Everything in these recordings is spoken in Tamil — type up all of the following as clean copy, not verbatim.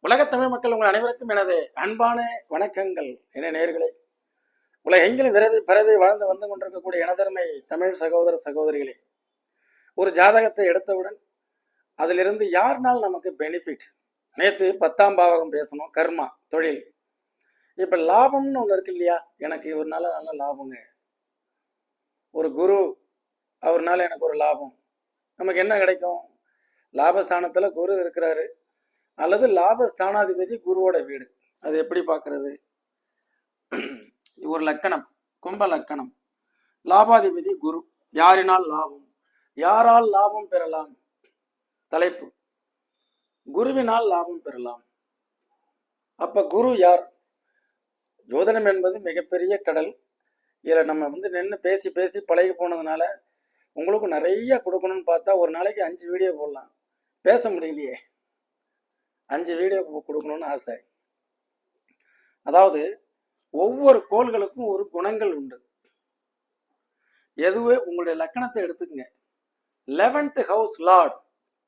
உலகத் தமிழ் மக்கள் உங்கள் அனைவருக்கும் எனது அன்பான வணக்கங்கள். என நேயர்களே, உலகெங்கிலும் விரைவி பரவி வாழ்ந்து வந்து கொண்டிருக்கக்கூடிய எனதருமை தமிழ் சகோதர சகோதரிகளே, ஒரு ஜாதகத்தை எடுத்தவுடன் அதிலிருந்து யாருனால் நமக்கு பெனிஃபிட். நேற்று 10ஆம் பாவகம் பேசணும், கர்மா, தொழில். இப்ப லாபம்னு ஒண்ணு இருக்கு இல்லையா? எனக்கு இவர்னால நல்ல லாபங்க, ஒரு குரு அவர்னால எனக்கு ஒரு லாபம். நமக்கு என்ன கிடைக்கும்? லாபஸ்தானத்துல குரு இருக்கிறாரு, அல்லது லாபஸ்தானாதிபதி குருவோட வீடு. அது எப்படி பார்க்கறது? ஒரு லக்கணம், கும்ப லக்கணம், லாபாதிபதி குரு. யாரினால் லாபம், யாரால் லாபம் பெறலாம்? தலைப்பு, குருவினால் லாபம் பெறலாம். அப்ப குரு யார்? ஜோதிடம் என்பது மிகப்பெரிய கடல். இதில் நம்ம நின்று பேசி பேசி பழகி போனதுனால உங்களுக்கு நிறைய கொடுக்கணும்னு பார்த்தா ஒரு நாளைக்கு 5 வீடியோ போடலாம், பேச முடியலையே. 5 வீடியோ கொடுக்கணும்னு ஆசை. அதாவது ஒவ்வொரு கோள்களுக்கும் ஒரு குணங்கள் உண்டு. எதுவே உங்களுடைய லக்கணத்தை எடுத்துக்கங்க. 11th ஹவுஸ் லார்ட்,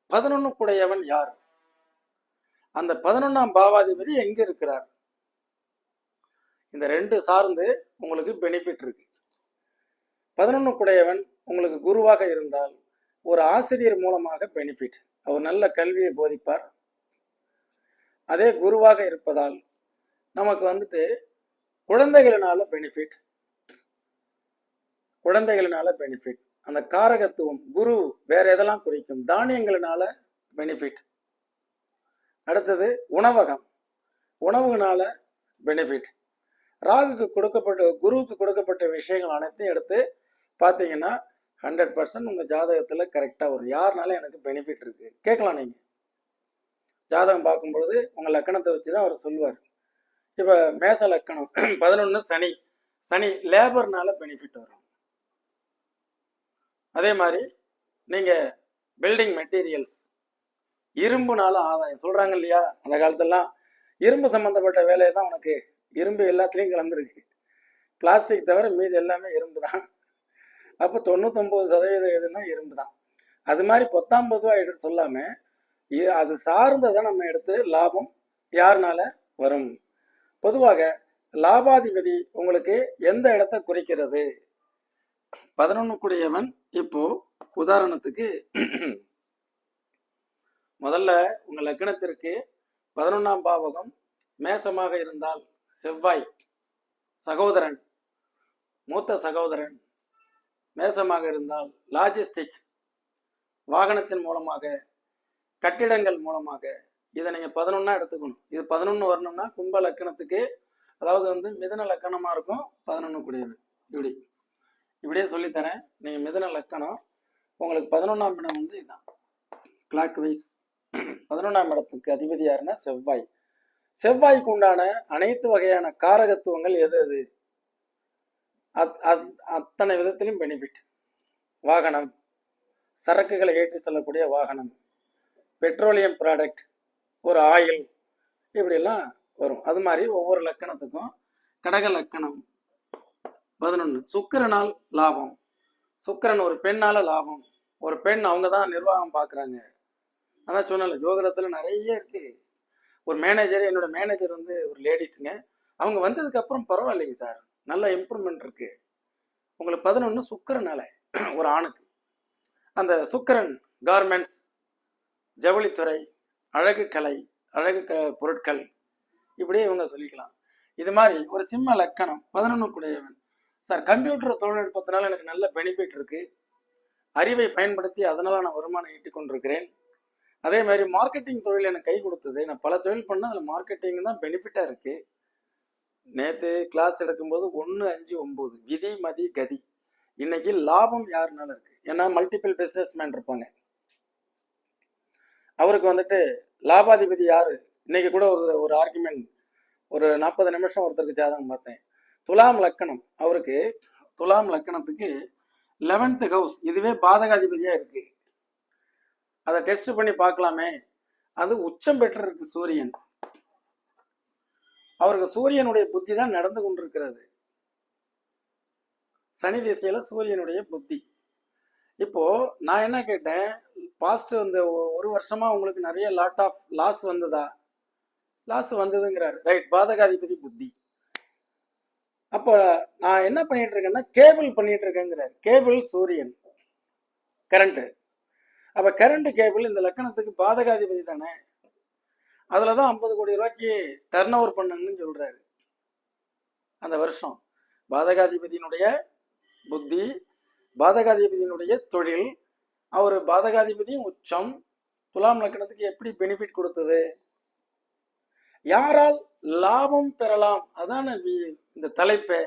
11 குடையவன் யார்? அந்த 11ஆம் பாவாதிபதி எங்க இருக்கிறார்? இந்த 2 சார்ந்து உங்களுக்கு பெனிஃபிட் இருக்கு. 11 குடையவன் உங்களுக்கு குருவாக இருந்தால் ஒரு ஆசிரியர் மூலமாக பெனிஃபிட். அவர் நல்ல கல்வியை போதிப்பார். அதே குருவாக இருப்பதால் நமக்கு குழந்தைகளினால பெனிஃபிட். குழந்தைகளினால பெனிஃபிட். அந்த காரகத்துவம் குரு வேற எதெல்லாம் குறிக்கும்? தானியங்களினால பெனிஃபிட். அடுத்தது உணவகம், உணவுனால பெனிஃபிட். ராகுக்கு கொடுக்கப்பட்ட, குருவுக்கு கொடுக்கப்பட்ட விஷயங்கள் அனைத்தையும் எடுத்து பார்த்தீங்கன்னா 100% உங்க ஜாதகத்துல கரெக்டா வரும். யாருனால எனக்கு பெனிஃபிட் இருக்கு கேட்கலாம். நீங்க ஜாதகம் பார்க்கும்பொழுது உங்க லக்கணத்தை வச்சுதான் அவர் சொல்லுவார். இப்ப மேச லக்கணம் 11 சனி, சனி லேபர்னால பெனிஃபிட் வரும். அதே மாதிரி நீங்க பில்டிங் மெட்டீரியல்ஸ், இரும்புனால ஆதாயம் சொல்றாங்க இல்லையா? அந்த காலத்தெல்லாம் இரும்பு சம்பந்தப்பட்ட வேலையை தான் உனக்கு, இரும்பு எல்லாத்துலேயும் கலந்துருக்கு. பிளாஸ்டிக் தவிர மீது எல்லாமே இரும்பு தான். அப்போ 99% எதுனா இரும்பு தான். அது மாதிரி 10ஆம் பொதுவாக சொல்லாம அது சார்ந்ததை நம்ம எடுத்து லாபம் யாருனால வரும்? பொதுவாக லாபாதிபதி உங்களுக்கு எந்த இடத்தை குறிக்கிறது? 11 கூடியவன். இப்போ உதாரணத்துக்கு முதல்ல உங்க லக்னத்திற்கு 11ஆம் பாவகம் மேசமாக இருந்தால் செவ்வாய், சகோதரன், மூத்த சகோதரன் மேசமாக இருந்தால் லாஜிஸ்டிக், வாகனத்தின் மூலமாக, கட்டிடங்கள் மூலமாக. இதை நீங்க 11 எடுத்துக்கணும். இது 11 வரணும்னா கும்ப லக்கணத்துக்கு, அதாவது மிதுன லக்கணமா இருக்கும் 11 கூடியவன். இப்படியே சொல்லித்தரேன். நீங்க மிதுன லக்கணம், உங்களுக்கு 11ஆம் இடம் இதுதான். கிளாக் வைஸ் 11ஆம் இடத்துக்கு அதிபதி யாருன்னா செவ்வாய். செவ்வாய்க்கு உண்டான அனைத்து வகையான காரகத்துவங்கள் எது எது? அத்தனை விதத்திலும் பெனிஃபிட். வாகனம், சரக்குகளை ஏற்றி செல்லக்கூடிய வாகனம், பெட்ரோலியம் ப்ராடக்ட், ஒரு ஆயில், இப்படியெல்லாம் வரும். அது மாதிரி ஒவ்வொரு லக்கணத்துக்கும். கடக லக்கணம் 11 சுக்கிரனால் லாபம். சுக்கிரன் ஒரு பெண்ணால லாபம். ஒரு பெண், அவங்க தான் நிர்வாகம் பார்க்குறாங்க. அதான் சொன்னல, ஜோதிடத்தில் நிறைய இருக்கு. ஒரு மேனேஜர், என்னோட மேனேஜர் ஒரு லேடிஸுங்க. அவங்க வந்ததுக்கு அப்புறம் பரவாயில்லைங்க சார், நல்ல இம்ப்ரூவ்மெண்ட் இருக்கு. உங்களுக்கு 11 சுக்கிரனால ஒரு ஆணுக்கு. அந்த சுக்கிரன் கார்மெண்ட்ஸ், ஜவுளித்துறை, அழகு கலை, அழகு பொருட்கள், இப்படியே இவங்க சொல்லிக்கலாம். இது மாதிரி ஒரு சிம்ம லக்கணம் 11 கூடியவன். சார், கம்ப்யூட்டர் தொழில்நுட்பத்தினால எனக்கு நல்ல பெனிஃபிட் இருக்கு, அறிவை பயன்படுத்தி அதனால நான் வருமானம் ஈட்டிக் கொண்டிருக்கிறேன். அதே மாதிரி மார்க்கெட்டிங் தொழில் எனக்கு கை கொடுத்தது. நான் பல தொழில் பண்ண, அதில் மார்க்கெட்டிங் தான் பெனிஃபிட்டா இருக்கு. நேற்று கிளாஸ் எடுக்கும்போது 1, 5, 9 விதி மதி கதி. இன்னைக்கு லாபம் யாருனால இருக்கு? ஏன்னா மல்டிபிள் பிசினஸ் மேன் இருப்பாங்க. அவருக்கு லாபாதிபதி யாரு? இன்னைக்கு கூட ஒரு ஆர்குமெண்ட், ஒரு 40 நிமிஷம் ஒருத்தருக்கு ஜாதகம் பார்த்தேன். துலாம் லக்கணம், அவருக்கு துலாம் லக்கணத்துக்கு 11th ஹவுஸ் இதுவே பாதகாதிபதியா இருக்கு. அதை டெஸ்ட் பண்ணி பார்க்கலாமே. அது உச்சம் பெற்று இருக்கு சூரியன். அவருக்கு சூரியனுடைய புத்தி தான் நடந்து கொண்டிருக்கிறது. சனி திசையில சூரியனுடைய புத்தி. இப்போ நான் என்ன கேட்டேன், பாஸ்ட் ஒரு வருஷமா உங்களுக்கு நிறைய லாட் ஆஃப் லாஸ் வந்ததா? லாஸ் வந்ததுங்கிறாரு. ரைட், பாதகாதிபதி புத்தி. அப்போ நான் என்ன பண்ணிட்டு இருக்கேன்னா கேபிள் பண்ணிட்டு இருக்கேங்கிறார். கேபிள் சூரியன், கரண்ட். அப்ப கரண்ட் கேபிள் இந்த லக்கணத்துக்கு பாதகாதிபதி தானே, அதுலதான் 50 கோடி ரூபாய்க்கு டர்ன் ஓவர் பண்ணுங்கன்னு சொல்றாரு அந்த வருஷம். பாதகாதிபதியினுடைய புத்தி, பாதகாதிபதியினுடைய தொழில், அவர் பாதகாதிபதியும் உச்சம், துலாம் லக்கணத்துக்கு எப்படி பெனிஃபிட் கொடுத்தது? யாரால் லாபம் பெறலாம், அதான இந்த தலைப்பை.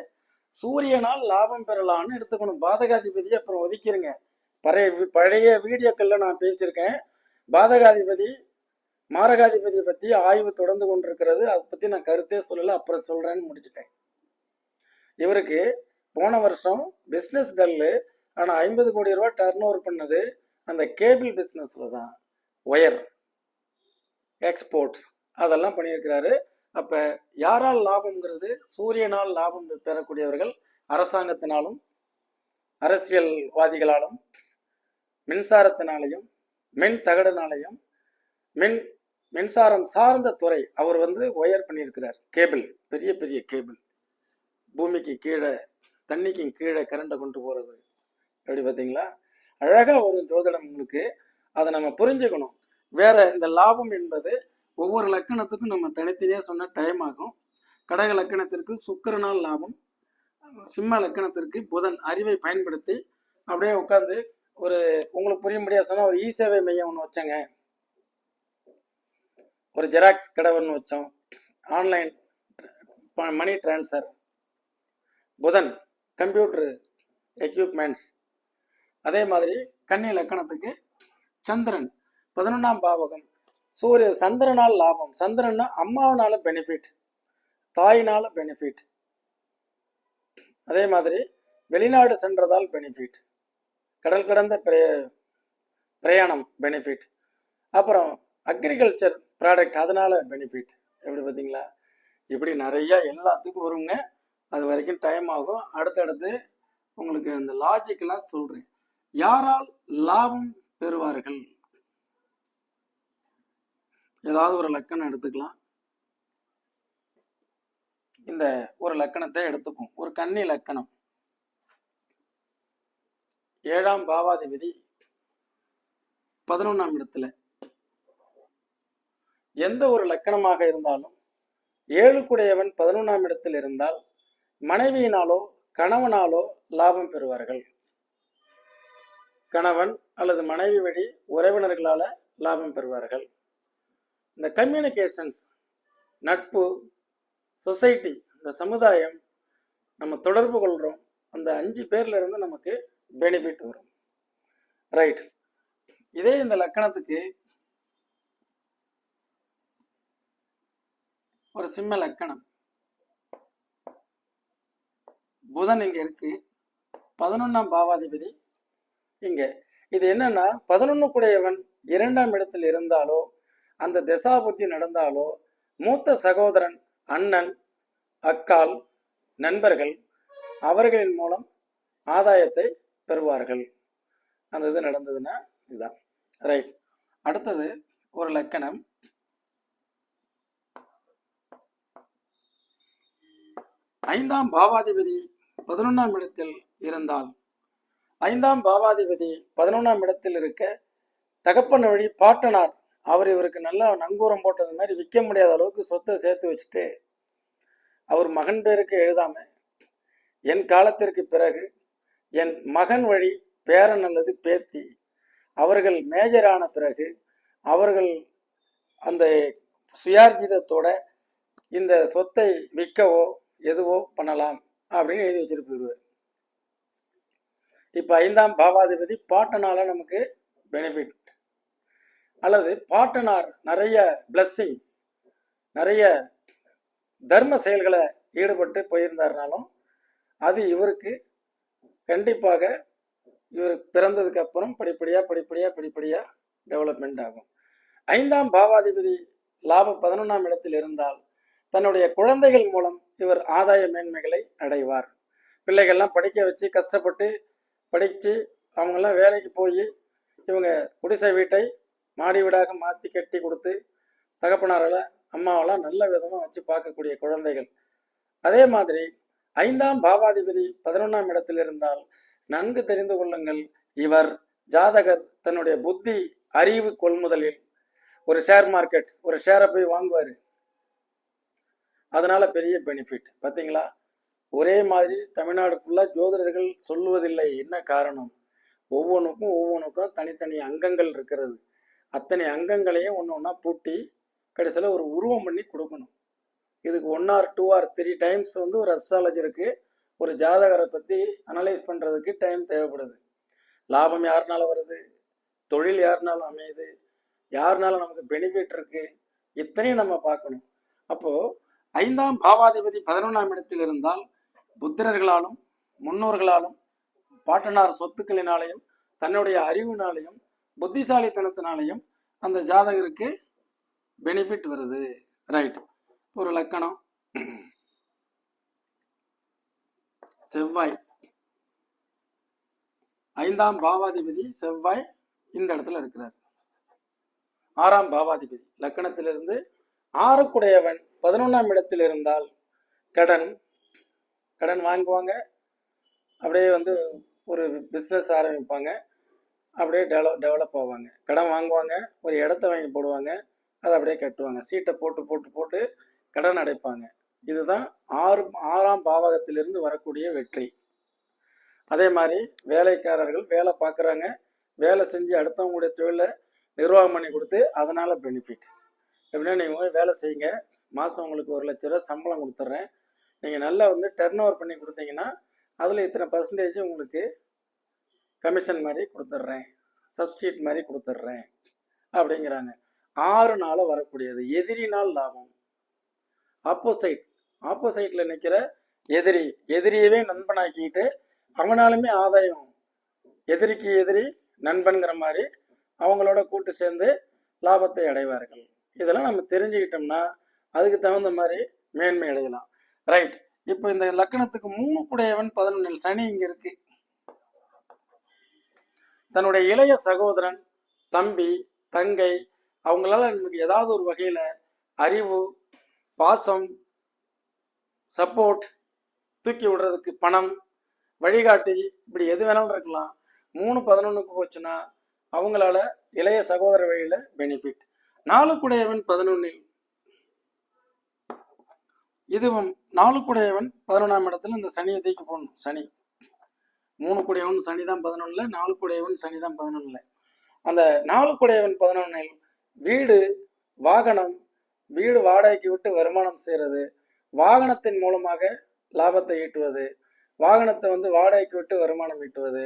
சூரியனால் லாபம் பெறலாம்னு எடுத்துக்கணும். பாதகாதிபதி அப்புறம் ஒதுக்கிருங்க. பழைய வீடியோக்கள்ல நான் பேசியிருக்கேன். பாதகாதிபதி மாரகாதிபதியை பத்தி ஆய்வு தொடர்ந்து கொண்டிருக்கிறது. அதை பத்தி நான் கருத்தே சொல்லல, அப்புறம் சொல்றேன்னு முடிச்சுட்டேன். இவருக்கு போன வருஷம் பிசினஸ் டல்லு, ஆனா 50 கோடி ரூபாய் டர்ன் ஓவர் பண்ணது அந்த கேபிள் பிசினஸ்ல தான். ஒயர் எக்ஸ்போர்ட்ஸ் அதெல்லாம் பண்ணியிருக்கிறாரு. அப்ப யாரால் லாபம்ங்கிறது, சூரியனால் லாபம் பெறக்கூடியவர்கள் அரசாங்கத்தினாலும் அரசியல்வாதிகளாலும் மின்சாரத்தினாலையும் மின் தகடுனாலையும் மின்சாரம் சார்ந்த துறை. அவர் ஒயர் பண்ணியிருக்கிறார், கேபிள், பெரிய பெரிய கேபிள், பூமிக்கு கீழே தண்ணிக்கு கீழே கரண்டை கொண்டு போறது. எப்படி பார்த்தீங்களா? அழகா ஒரு ஜோதிடம் உங்களுக்கு. அதை நம்ம புரிஞ்சுக்கணும். வேற இந்த லாபம் என்பது ஒவ்வொரு லக்கணத்துக்கும் நம்ம தனித்தனியாக சொன்ன டைம் ஆகும். கடக லக்கணத்திற்கு சுக்கிரனால் லாபம், சிம்ம லக்கணத்திற்கு புதன். அறிவை பயன்படுத்தி அப்படியே உட்காந்து ஒரு உங்களுக்கு புரியும்படியா சொன்னா ஒரு இ சேவை மையம் ஒன்று வச்சங்க, ஒரு ஜெராக்ஸ் கடை ஒன்று வச்சோம், ஆன்லைன் மணி டிரான்ஸ்ஃபர். புதன் கம்ப்யூட்டர் எக்யூப்மெண்ட்ஸ். அதே மாதிரி கன்னி லக்கணத்துக்கு சந்திரன் 11ஆம் பாவகம். சந்திரனால் லாபம். சந்திரன்னா அம்மாவனால பெனிஃபிட், தாயினால பெனிஃபிட். அதே மாதிரி வெளிநாடு சென்றதால் பெனிஃபிட், கடல் கடந்த பிரயாணம் பெனிஃபிட். அப்புறம் அக்ரிகல்ச்சர் ப்ராடக்ட், அதனால பெனிஃபிட். எப்படி பார்த்தீங்களா? இப்படி நிறைய எல்லாத்துக்கும் வருங்க. அது வரைக்கும் டைம் ஆகும். அடுத்தடுத்து உங்களுக்கு அந்த லாஜிக்கெல்லாம் சொல்றேன். யாரால் லாபம் பெறுவார்கள்? ஏதாவது ஒரு லக்கணம் எடுத்துக்கலாம். இந்த ஒரு லக்கணத்தை எடுத்துப்போம். ஒரு கன்னி லக்கணம், 7ஆம் பாவாதிபதி 11ஆம் இடத்துல. எந்த ஒரு லக்கணமாக இருந்தாலும் 7 கூடையவன் 11ஆம் இடத்தில் இருந்தால் மனைவியினாலோ கணவனாலோ லாபம் பெறுவார்கள். கணவன் அல்லது மனைவி வழி உறவினர்களால லாபம் பெறுவார்கள். இந்த கம்யூனிகேஷன்ஸ், நட்பு, சொசைட்டி, இந்த சமுதாயம், நம்ம தொடர்பு கொள்றோம், அந்த 5 பேர்ல இருந்து நமக்கு பெனிஃபிட் வரும். ரைட். இதே இந்த லக்கணத்துக்கு ஒரு சிம்ம லக்கணம், புதன் இங்க இருக்கு, 11ஆம் பாவாதிபதி இங்க. இது என்னன்னா 11 கூடையவன் 2ஆம் இடத்தில் இருந்தாலோ, அந்த தசாபுத்தி நடந்தாலோ, மூத்த சகோதரன், அண்ணன், அக்கால், நண்பர்கள், அவர்களின் மூலம் ஆதாயத்தை பெறுவார்கள். அந்த இது நடந்ததுன்னா இதுதான். ரைட். அடுத்தது ஒரு லக்கணம், 5ஆம் பாவாதிபதி 11ஆம் இடத்தில் இருந்தால், 5ஆம் பாவாதிபதி 11ஆம் இடத்தில் இருக்க தகப்பன் வழி பாட்டனார், அவர் இவருக்கு நல்லா நங்கூரம் போட்டது மாதிரி விற்க முடியாத அளவுக்கு சொத்தை சேர்த்து வச்சுட்டு அவர் மகன் பேருக்கு எழுதாம என் காலத்திற்கு பிறகு என் மகன் வழி பேரன் அல்லது பேத்தி அவர்கள் மேஜரான பிறகு அவர்கள் அந்த சுயார்ஜிதத்தோட இந்த சொத்தை விற்கவோ எதுவோ பண்ணலாம் அப்படின்னு எழுதி வச்சுட்டு போயிடுவார். இப்போ 5ஆம் பாவாதிபதி பாட்டனால நமக்கு பெனிஃபிட், அல்லது பாட்டனார் நிறைய பிளஸ்ஸிங், நிறைய தர்ம செயல்களை ஈடுபட்டு போயிருந்தாருனாலும் அது இவருக்கு கண்டிப்பாக இவர் பிறந்ததுக்கு அப்புறம் படிப்படியா டெவலப்மெண்ட் ஆகும். 5ஆம் பாவாதிபதி லாப 11ஆம் இடத்தில் இருந்தால் தன்னுடைய குழந்தைகள் மூலம் இவர் ஆதாய மேன்மைகளை அடைவார். பிள்ளைகள்லாம் படிக்க வச்சு கஷ்டப்பட்டு படித்து அவங்கெல்லாம் வேலைக்கு போய் இவங்க குடிசை வீட்டை மாடி வீடாக மாற்றி கட்டி கொடுத்து தகப்பனாரால் அம்மாவெல்லாம் நல்ல விதமாக வச்சு பார்க்கக்கூடிய குழந்தைகள். அதே மாதிரி 5ஆம் பாவாதிபதி 11ஆம் இடத்தில் இருந்தால் நன்கு தெரிந்து கொள்ளுங்கள், இவர் ஜாதகர் தன்னுடைய புத்தி அறிவு கொள்முதலில் ஒரு ஷேர் மார்க்கெட் ஒரு ஷேரை போய் வாங்குவார். அதனால பெரிய பெனிஃபிட். பார்த்தீங்களா, ஒரே மாதிரி தமிழ்நாடு ஃபுல்லாக ஜோதிடர்கள் சொல்லுவதில்லை. என்ன காரணம்? ஒவ்வொன்றுக்கும் தனித்தனி அங்கங்கள் இருக்கிறது. அத்தனை அங்கங்களையும் ஒன்று ஒன்றா பூட்டி கடைசியில் ஒரு உருவம் பண்ணி கொடுக்கணும். இதுக்கு 1 or 2 or 3 டைம்ஸ் வந்து ஒரு அஸ்ட்ராலஜருக்கு ஒரு ஜாதகரை பற்றி அனலைஸ் பண்ணுறதுக்கு டைம் தேவைப்படுது. லாபம் யாருனால வருது, தொழில் யாருனாலும் அமையுது, யாருனால நமக்கு பெனிஃபிட் இருக்கு, இத்தனையும் நம்ம பார்க்கணும். அப்போது 5ஆம் பாவாதிபதி 11ஆம் இடத்தில் இருந்தால் புத்திரர்களாலும் முன்னோர்களாலும் பாட்டனார் சொத்துக்களினாலையும் தன்னுடைய அறிவினாலையும் புத்திசாலித்தனத்தினாலையும் அந்த ஜாதகருக்கு பெனிஃபிட் வருது. ரைட். ஒரு லக்கணம் செவ்வாய், 5ஆம் பாவாதிபதி செவ்வாய் இந்த இடத்துல இருக்கிறார். 6ஆம் பாவாதிபதி லக்கணத்திலிருந்து 6க்குடையவன் 11ஆம் இடத்தில் இருந்தால் கடன் வாங்குவாங்க, அப்படியே வந்து ஒரு பிஸ்னஸ் ஆரம்பிப்பாங்க, அப்படியே டெவலப் ஆவாங்க. கடன் வாங்குவாங்க, ஒரு இடத்த வாங்கி போடுவாங்க, அதை அப்படியே கட்டுவாங்க, சீட்டை போட்டு போட்டு போட்டு கடன் அடைப்பாங்க. இதுதான் 6ஆம் பாவகத்திலிருந்து வரக்கூடிய வெற்றி. அதே மாதிரி வேலைக்காரர்கள் வேலை பார்க்குறாங்க, வேலை செஞ்சு அடுத்தவங்களுடைய தொழிலை நிர்வாகம் பண்ணி கொடுத்து அதனால் பெனிஃபிட். எப்படின்னா நீங்கள் வேலை செய்யுங்க, மாதம் உங்களுக்கு 1 லட்ச ரூபா சம்பளம் கொடுத்துட்றேன், நீங்கள் நல்லா வந்து டர்ன் ஓவர் பண்ணி கொடுத்தீங்கன்னா அதில் இத்தனை பர்சன்டேஜ் உங்களுக்கு கமிஷன் மாதிரி கொடுத்துட்றேன், சப்ஸ்டியூட் மாதிரி கொடுத்துட்றேன் அப்படிங்கிறாங்க. 6 நாள் வரக்கூடியது. எதிரினால் லாபம். ஆப்போசைட்டில் நிற்கிற எதிரியவே நண்பனாக்கிட்டு அவனாலுமே ஆதாயம். எதிரிக்கு எதிரி நண்பன்கிற மாதிரி அவங்களோட கூட்டு சேர்ந்து லாபத்தை அடைவார்கள். இதெல்லாம் நம்ம தெரிஞ்சுக்கிட்டோம்னா அதுக்கு தகுந்த மாதிரி மேன்மை அடையலாம். ரைட். இப்போ இந்த லக்கணத்துக்கு 3க்குடையவன் 11 சனி இங்க இருக்கு. தன்னுடைய இளைய சகோதரன், தம்பி, தங்கை அவங்களால நமக்கு ஏதாவது ஒரு வகையில அறிவு, பாசம், சப்போர்ட், தூக்கி விடுறதுக்கு பணம், வழிகாட்டி, இப்படி எது வேணாலும் இருக்கலாம். 3-11க்கு போச்சுன்னா அவங்களால இளைய சகோதர வழியில பெனிஃபிட். 4க்குடையவன் 11, இதுவும் 4க்குடையவன் 11ஆம் இடத்துல இந்த சனியை தூக்கி போடணும். சனி 3க்குடையவன் சனி தான் 11, 4க்குடையவன் சனி தான் 11. அந்த 4க்குடையவன் 11 வீடு, வாகனம், வீடு வாடகைக்கு விட்டு வருமானம் செய்கிறது, வாகனத்தின் மூலமாக லாபத்தை ஈட்டுவது, வாகனத்தை வந்து வாடகைக்கு விட்டு வருமானம் ஈட்டுவது,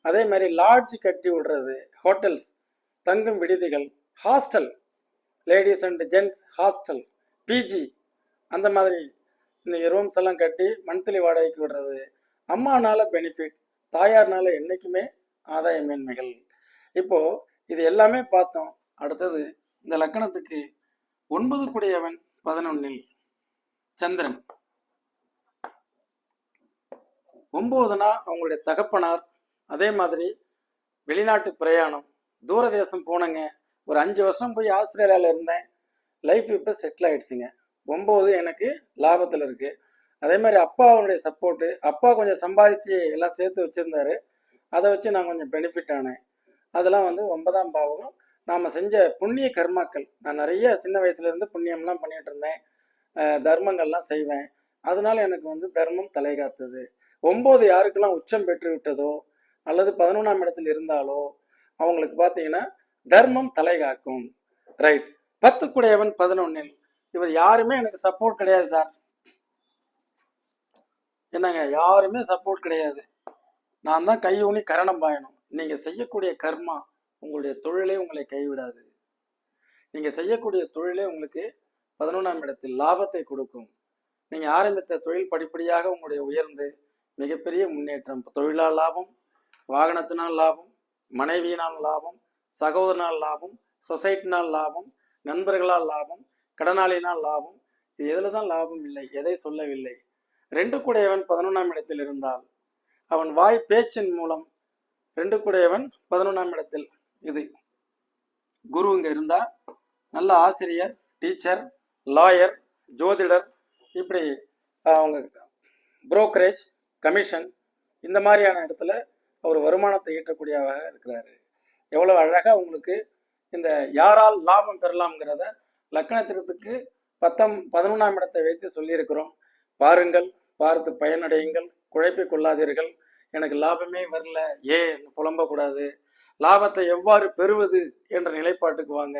அதே மாதிரி லாட்ஜ் கட்டி விடுறது, ஹோட்டல்ஸ், தங்கும் விடுதிகள், hostel, ladies and gents hostel, PG, அந்த மாதிரி இந்த ரூம்ஸ் எல்லாம் கட்டி மந்த்லி வாடகைக்கு விடுறது. அம்மானால பெனிஃபிட், தாயார்னால என்றைக்குமே ஆதாய மேன்மைகள். இப்போ இது எல்லாமே பார்த்தோம். அடுத்தது இந்த லக்கணத்துக்கு 9க்குடையவன் 11 சந்திரன். 9னா அவங்களுடைய தகப்பனார். அதே மாதிரி வெளிநாட்டு பிரயாணம், தூரதேசம் போனங்க. ஒரு 5 வருஷம் போய் ஆஸ்திரேலியாவில் இருந்தேன், லைஃப் இப்போ செட்டில் ஆயிடுச்சுங்க. 9 எனக்கு லாபத்தில் இருக்கு. அதே மாதிரி அப்பாவுடைய சப்போர்ட்டு, அப்பா கொஞ்சம் சம்பாதிச்சு எல்லாம் சேர்த்து வச்சிருந்தாரு, அதை வச்சு நான் கொஞ்சம் பெனிஃபிட் ஆனேன். அதெல்லாம் வந்து 9ஆம் பாவகம். நாம் செஞ்ச புண்ணிய கர்மாக்கள். நான் நிறைய சின்ன வயசுலேருந்து புண்ணியம்லாம் பண்ணிகிட்டு இருந்தேன், தர்மங்கள்லாம் செய்வேன். அதனால எனக்கு வந்து தர்மம் தலை காத்தது. 9 யாருக்கெல்லாம் உச்சம் பெற்று விட்டதோ அல்லது 11ஆம் இடத்தில் இருந்தாலோ அவங்களுக்கு பார்த்தீங்கன்னா தர்மம் தலை காக்கும். ரைட். 10க்குடையவன் 11, இவர் யாருமே எனக்கு சப்போர்ட் கிடையாது சார். என்னங்க, யாருமே சப்போர்ட் கிடையாது, நான் தான் கை ஊனி கரணம் பாயணும். நீங்கள் செய்யக்கூடிய கர்மா உங்களுடைய தொழிலே உங்களை கைவிடாது. நீங்கள் செய்யக்கூடிய தொழிலே உங்களுக்கு 11ஆம் இடத்தில் லாபத்தை கொடுக்கும். நீங்கள் ஆரம்பித்த தொழில் படிப்படியாக உங்களுடைய உயர்ந்து மிகப்பெரிய முன்னேற்றம். தொழிலால் லாபம், வாகனத்தினால் லாபம், மனைவியினால் லாபம், சகோதரனால் லாபம், சொசைட்டினால் லாபம், நண்பர்களால் லாபம், கடனாளினால் லாபம். இது எதில் தான் லாபம் இல்லை, எதை சொல்லவில்லை. 2க்குடையவன் 11ஆம் இடத்தில் இருந்தால் அவன் வாய் பேச்சின் மூலம் 2க்குடையவன் 11ஆம் இடத்தில் இது குரு இங்கே இருந்தால் நல்ல ஆசிரியர், டீச்சர், லாயர், ஜோதிடர், இப்படி அவங்க புரோக்கரேஜ், கமிஷன், இந்த மாதிரியான இடத்துல அவர் வருமானத்தை ஈட்டக்கூடியவராக இருக்கிறாரு. எவ்வளவு அழகாக உங்களுக்கு இந்த யாரால் லாபம் பெறலாம்ங்கிறத லக்கணத்திற்கு 11ஆம் இடத்தை வைத்து சொல்லியிருக்கிறோம். பாருங்கள், பார்த்து பயனடையுங்கள், குழப்பிக் கொள்ளாதீர்கள். எனக்கு லாபமே வரல, ஏன் புலம்பக்கூடாது. லாபத்தை எவ்வாறு பெறுவது என்ற நிலைப்பாட்டுக்கு வாங்க.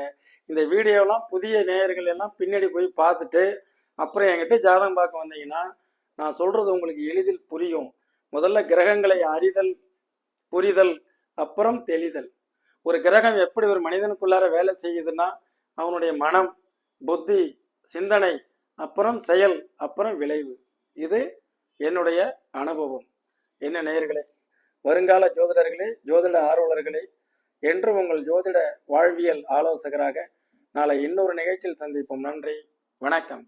இந்த வீடியோலாம் புதிய நேயர்கள் எல்லாம் பின்னாடி போய் பார்த்துட்டு அப்புறம் என்கிட்ட ஜாதகம் பார்க்க வந்தீங்கன்னா நான் சொல்றது உங்களுக்கு எளிதில் புரியும். முதல்ல கிரகங்களை அறிதல், புரிதல், அப்புறம் தெளிதல். ஒரு கிரகம் எப்படி ஒரு மனிதனுக்குள்ளார வேலை செய்யுதுன்னா அவனுடைய மனம், புத்தி, சிந்தனை, அப்புறம் செயல், அப்புறம் விளைவு. இது என்னுடைய அனுபவம். என்ன நேயர்களே, வருங்கால ஜோதிடர்களே, ஜோதிட ஆர்வலர்களே, என்று உங்கள் ஜோதிட வாழ்வியல் ஆலோசகராக நாளை இன்னொரு நிகழ்ச்சியில் சந்திப்போம். நன்றி, வணக்கம்.